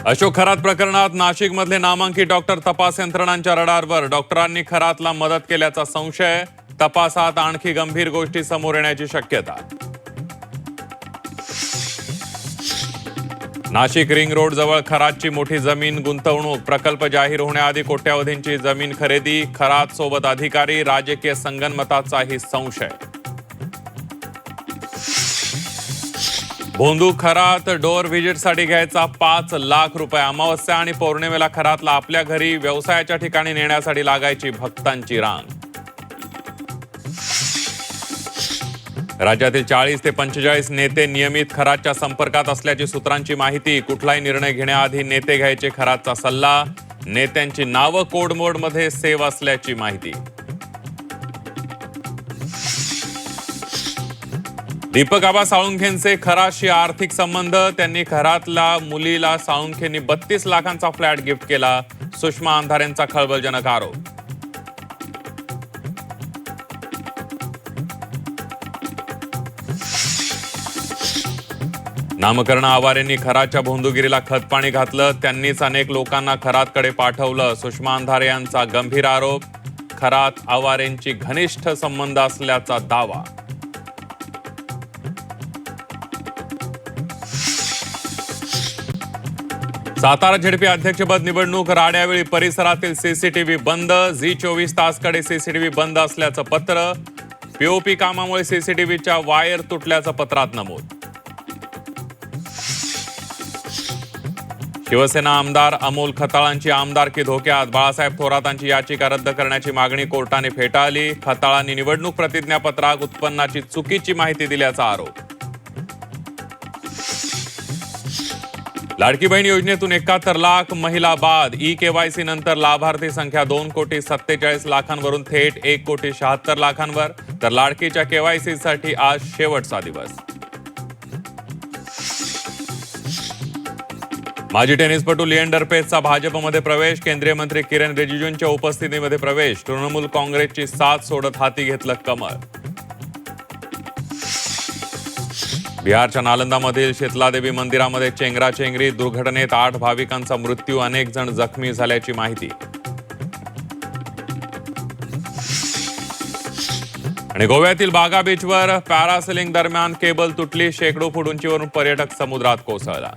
अशोक खरात प्रकरणात नाशिकमधले नामांकित डॉक्टर तपास यंत्रणांच्या रडारवर. डॉक्टरांनी खरातला मदत केल्याचा संशय. तपासात आणखी गंभीर गोष्टी समोर येण्याची शक्यता. नाशिक रिंग रोड जवळ खरातची मोठी जमीन गुंतवणूक. प्रकल्प जाहीर होण्याआधी कोट्यावधींची जमीन खरेदी. खरात सोबत अधिकारी. राजकीय संगनमताचाही संशय. भोंदू खरात डोअर व्हिजिटसाठी घ्यायचा 5 लाख रुपये. अमावस्या आणि पौर्णिमेला खरातला आपल्या घरी व्यवसायाच्या ठिकाणी नेण्यासाठी लागायची भक्तांची रांग. राज्यातील 40 ते 45 नेते नियमित खरातच्या संपर्कात असल्याची सूत्रांची माहिती. कुठलाही निर्णय घेण्याआधी नेते घ्यायचे खरातचा सल्ला. नेत्यांची नावं कोड मोडमध्ये सेव्ह असल्याची माहिती. दीपक आबा साळुंखेंचे खरातशी आर्थिक संबंध. त्यांनी खरातला मुलीला साळुंखेंनी 32 लाखांचा फ्लॅट गिफ्ट केला. सुषमा अंधारेंचा खळबळजनक आरोप. नामकर्ण आवारेंनी खरातच्या भोंदूगिरीला खतपाणी घातलं. त्यांनीच अनेक लोकांना खरातकडे पाठवलं. सुषमा अंधारे यांचा गंभीर आरोप. खरात आवारेंची घनिष्ठ संबंध असल्याचा दावा. सातारा झेडपी अध्यक्षपद निवडणूक राड्यावेळी परिसरातील सीसीटीव्ही बंद. झी 24 तासकडे सीसीटीव्ही बंद असल्याचं पत्र. पीओपी कामामुळे सीसीटीव्हीच्या वायर तुटल्याचं पत्रात नमूद. शिवसेना आमदार अमोल खताळांची आमदारकी धोक्यात. बाळासाहेब थोरातांची याचिका रद्द करण्याची मागणी कोर्टाने फेटाळली. खताळांनी निवडणूक प्रतिज्ञापत्रात उत्पन्नाची चुकीची माहिती दिल्याचा आरोप. लाडकी बहीण योजनेतून 71 लाख महिला बाद. ई-केवायसी नंतर लाभार्थी संख्या 2,47,00,000 थेट 1,76,00,000 तर लाडकीच्या केवायसीसाठी आज शेवटचा दिवस. माजी टेनिसपटू लिएंडर पेसचा भाजपमध्ये प्रवेश. केंद्रीय मंत्री किरेन रिजिजूंच्या उपस्थितीमध्ये प्रवेश. तृणमूल काँग्रेसची साथ सोडत हाती घेतलं कमळ. बिहारच्या नालंदामधील शीतलादेवी मंदिरामध्ये चेंगराचेंगरी. दुर्घटनेत 8 भाविकांचा मृत्यू. अनेक जण जखमी झाल्याची माहिती. आणि गोव्यातील बागा बीचवर पॅरासेलिंग दरम्यान केबल तुटली. शेकडो फूट उंचीवरून पर्यटक समुद्रात कोसळला.